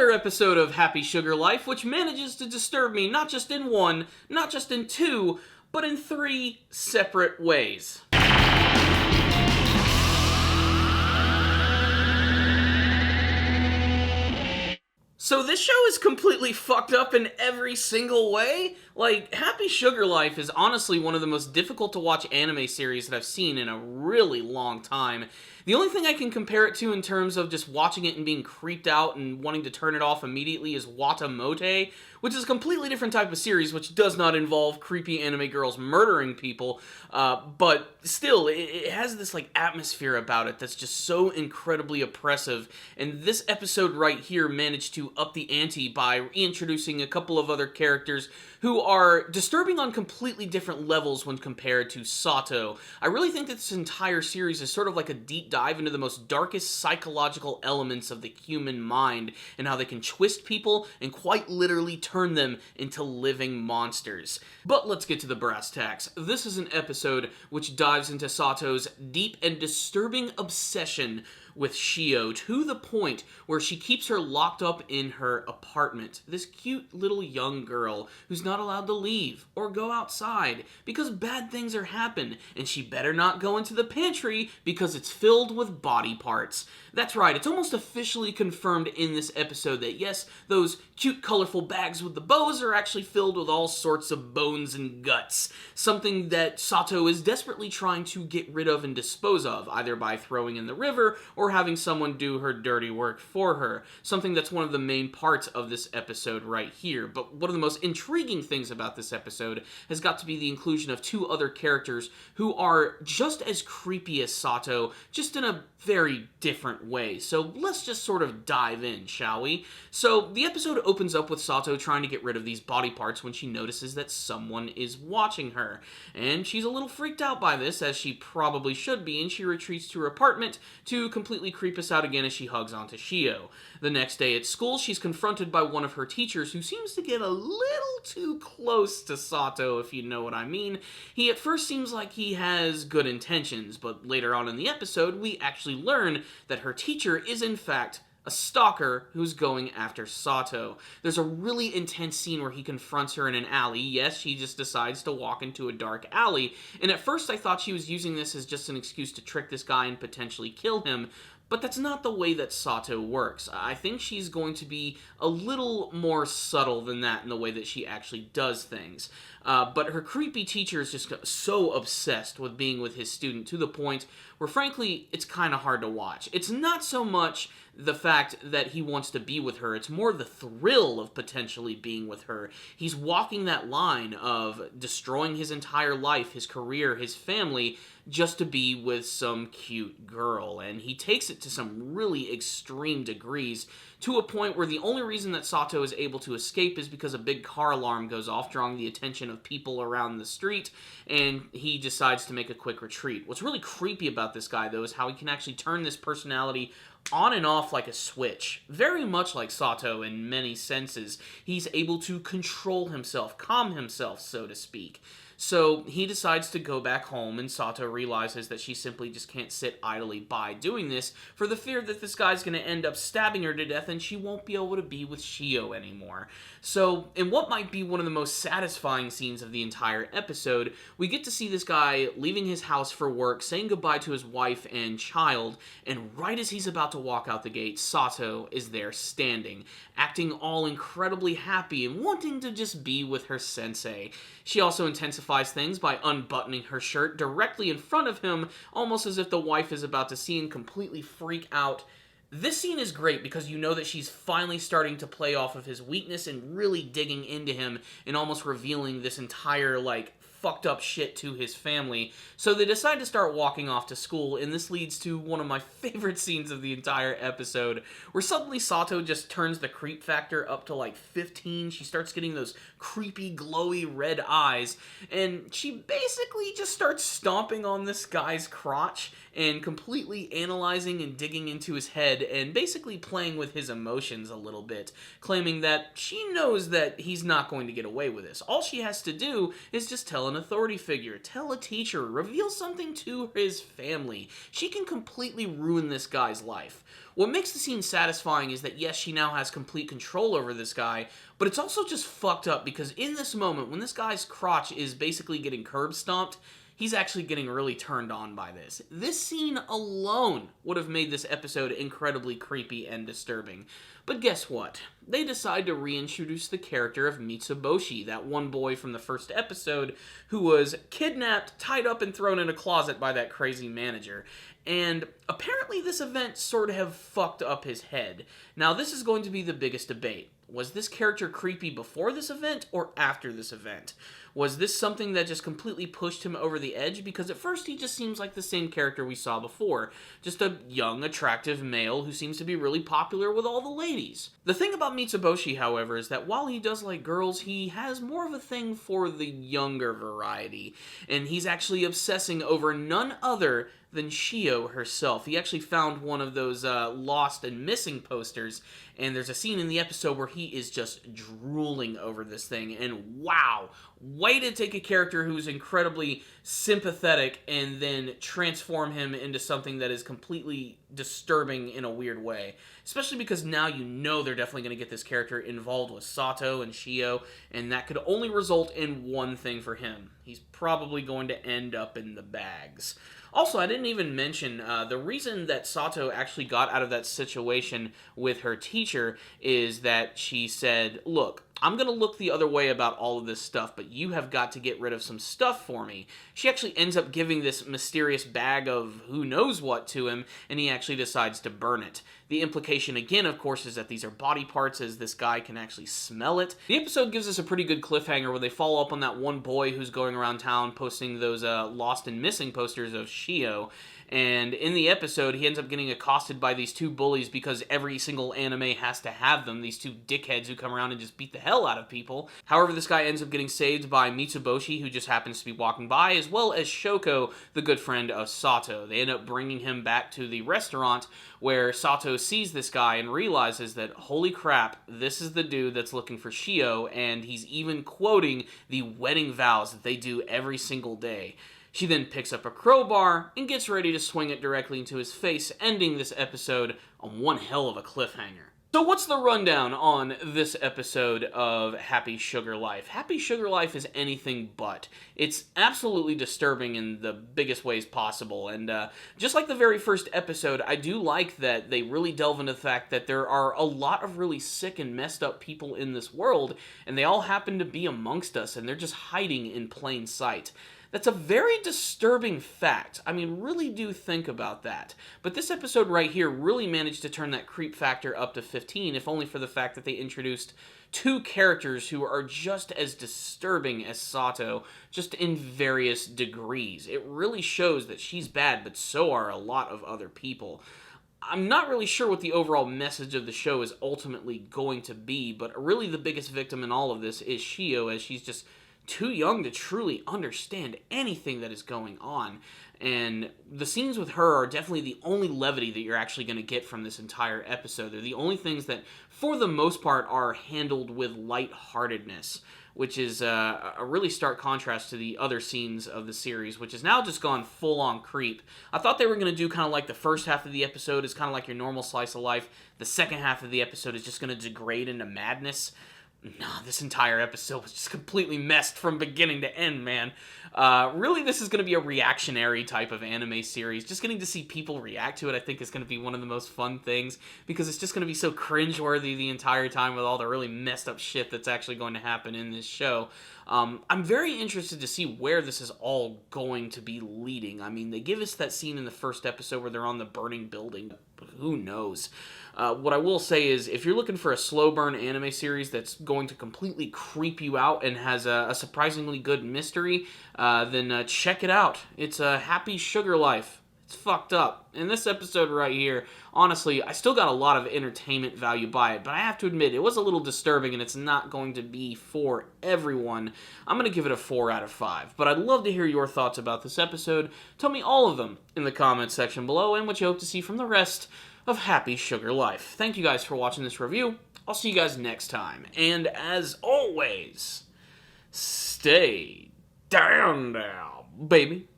another episode of Happy Sugar Life, which manages to disturb me not just in one, not just in two, but in three separate ways. So this show is completely fucked up in every single way. Like, Happy Sugar Life is honestly one of the most difficult to watch anime series that I've seen in a really long time. The only thing I can compare it to in terms of just watching it and being creeped out and wanting to turn it off immediately is Watamote, which is a completely different type of series, which does not involve creepy anime girls murdering people, but still, it has this, like, atmosphere about it that's just so incredibly oppressive, and this episode right here managed to up the ante by reintroducing a couple of other characters who are disturbing on completely different levels when compared to Satou. I really think that this entire series is sort of like a deep dive into the most darkest psychological elements of the human mind and how they can twist people and quite literally turn them into living monsters. But let's get to the brass tacks. This is an episode which dives into Satou's deep and disturbing obsession with Shio to the point where she keeps her locked up in her apartment. This cute little young girl who's not allowed to leave or go outside because bad things are happening, and she better not go into the pantry because it's filled with body parts. That's right, it's almost officially confirmed in this episode that yes, those cute colorful bags with the bows are actually filled with all sorts of bones and guts. Something that Satou is desperately trying to get rid of and dispose of, either by throwing in the river or having someone do her dirty work for her. Something that's one of the main parts of this episode right here. But one of the most intriguing things about this episode has got to be the inclusion of two other characters who are just as creepy as Satou, just in a very different way. So let's just sort of dive in, shall we? So the episode opens up with Satou trying to get rid of these body parts when she notices that someone is watching her. And she's a little freaked out by this, as she probably should be, and she retreats to her apartment to completely creep us out again as she hugs onto Shio. The next day at school, she's confronted by one of her teachers who seems to get a little too close to Satou, if you know what I mean. He at first seems like he has good intentions, but later on in the episode, we actually learn that her teacher is in fact a stalker who's going after Satou. There's a really intense scene where he confronts her in an alley. Yes, she just decides to walk into a dark alley, and at first I thought she was using this as just an excuse to trick this guy and potentially kill him, but that's not the way that Satou works. I think she's going to be a little more subtle than that in the way that she actually does things. But her creepy teacher is just so obsessed with being with his student to the point where, frankly, it's kind of hard to watch. It's not so much the fact that he wants to be with her, it's more the thrill of potentially being with her. He's walking that line of destroying his entire life, his career, his family, just to be with some cute girl, and he takes it to some really extreme degrees, to a point where the only reason that Satou is able to escape is because a big car alarm goes off, drawing the attention of people around the street, and he decides to make a quick retreat. What's really creepy about this guy, though, is how he can actually turn this personality on and off like a switch. Very much like Satou in many senses. He's able to control himself, calm himself, so to speak. So he decides to go back home, and Satou realizes that she simply just can't sit idly by doing this for the fear that this guy's going to end up stabbing her to death and she won't be able to be with Shio anymore. So in what might be one of the most satisfying scenes of the entire episode, we get to see this guy leaving his house for work, saying goodbye to his wife and child, and right as he's about to walk out the gate, Satou is there standing, acting all incredibly happy and wanting to just be with her sensei. She also intensifies things by unbuttoning her shirt directly in front of him, almost as if the wife is about to see and completely freak out. This scene is great because you know that she's finally starting to play off of his weakness and really digging into him and almost revealing this entire, fucked up shit to his family. So they decide to start walking off to school, and this leads to one of my favorite scenes of the entire episode, where suddenly Satou just turns the creep factor up to 15. She starts getting those creepy, glowy red eyes, and she basically just starts stomping on this guy's crotch and completely analyzing and digging into his head and basically playing with his emotions a little bit, claiming that she knows that he's not going to get away with this. All she has to do is just tell him an authority figure, tell a teacher, reveal something to his family. She can completely ruin this guy's life. What makes the scene satisfying is that yes, she now has complete control over this guy, but it's also just fucked up because in this moment, when this guy's crotch is basically getting curb stomped, he's actually getting really turned on by this. This scene alone would have made this episode incredibly creepy and disturbing. But guess what? They decide to reintroduce the character of Mitsuboshi, that one boy from the first episode who was kidnapped, tied up, and thrown in a closet by that crazy manager. And apparently this event sort of have fucked up his head. Now this is going to be the biggest debate. Was this character creepy before this event or after this event? Was this something that just completely pushed him over the edge? Because at first he just seems like the same character we saw before. Just a young, attractive male who seems to be really popular with all the ladies. The thing about Mitsuboshi, however, is that while he does like girls, he has more of a thing for the younger variety. And he's actually obsessing over none other than Shio herself. He actually found one of those lost and missing posters, and there's a scene in the episode where he is just drooling over this thing, and wow, way to take a character who's incredibly sympathetic and then transform him into something that is completely disturbing in a weird way. Especially because now you know they're definitely going to get this character involved with Satou and Shio, and that could only result in one thing for him. He's probably going to end up in the bags. Also, I didn't even mention, the reason that Satou actually got out of that situation with her teacher is that she said, look, I'm going to look the other way about all of this stuff, but you have got to get rid of some stuff for me. She actually ends up giving this mysterious bag of who knows what to him, and he actually decides to burn it. The implication, again, of course, is that these are body parts, as this guy can actually smell it. The episode gives us a pretty good cliffhanger where they follow up on that one boy who's going around town posting those lost and missing posters of Shio. And in the episode, he ends up getting accosted by these two bullies because every single anime has to have them. These two dickheads who come around and just beat the hell out of people. However, this guy ends up getting saved by Mitsuboshi, who just happens to be walking by, as well as Shoko, the good friend of Satou. They end up bringing him back to the restaurant where Satou sees this guy and realizes that, holy crap, this is the dude that's looking for Shio, and he's even quoting the wedding vows that they do every single day. She then picks up a crowbar and gets ready to swing it directly into his face, ending this episode on one hell of a cliffhanger. So what's the rundown on this episode of Happy Sugar Life? Happy Sugar Life is anything but. It's absolutely disturbing in the biggest ways possible, and just like the very first episode, I do like that they really delve into the fact that there are a lot of really sick and messed up people in this world, and they all happen to be amongst us, and they're just hiding in plain sight. That's a very disturbing fact. I mean, really do think about that. But this episode right here really managed to turn that creep factor up to 15, if only for the fact that they introduced two characters who are just as disturbing as Satou, just in various degrees. It really shows that she's bad, but so are a lot of other people. I'm not really sure what the overall message of the show is ultimately going to be, but really the biggest victim in all of this is Shio, as she's just too young to truly understand anything that is going on. And the scenes with her are definitely the only levity that you're actually going to get from this entire episode. They're the only things that, for the most part, are handled with lightheartedness, which is a really stark contrast to the other scenes of the series, which has now just gone full-on creep. I thought they were going to do kind of like the first half of the episode is kind of like your normal slice of life. The second half of the episode is just going to degrade into madness. Nah, this entire episode was just completely messed from beginning to end, man. Really, this is going to be a reactionary type of anime series. Just getting to see people react to it, I think, is going to be one of the most fun things, because it's just going to be so cringeworthy the entire time with all the really messed up shit that's actually going to happen in this show. I'm very interested to see where this is all going to be leading. I mean, they give us that scene in the first episode where they're on the burning building. Who knows? What I will say is, if you're looking for a slow burn anime series that's going to completely creep you out and has a surprisingly good mystery, then check it out. It's a Happy Sugar Life. It's fucked up. And this episode right here, honestly, I still got a lot of entertainment value by it, but I have to admit, it was a little disturbing, and it's not going to be for everyone. I'm going to give it a 4 out of 5, but I'd love to hear your thoughts about this episode. Tell me all of them in the comments section below, and what you hope to see from the rest of Happy Sugar Life. Thank you guys for watching this review. I'll see you guys next time, and as always, stay down now, baby.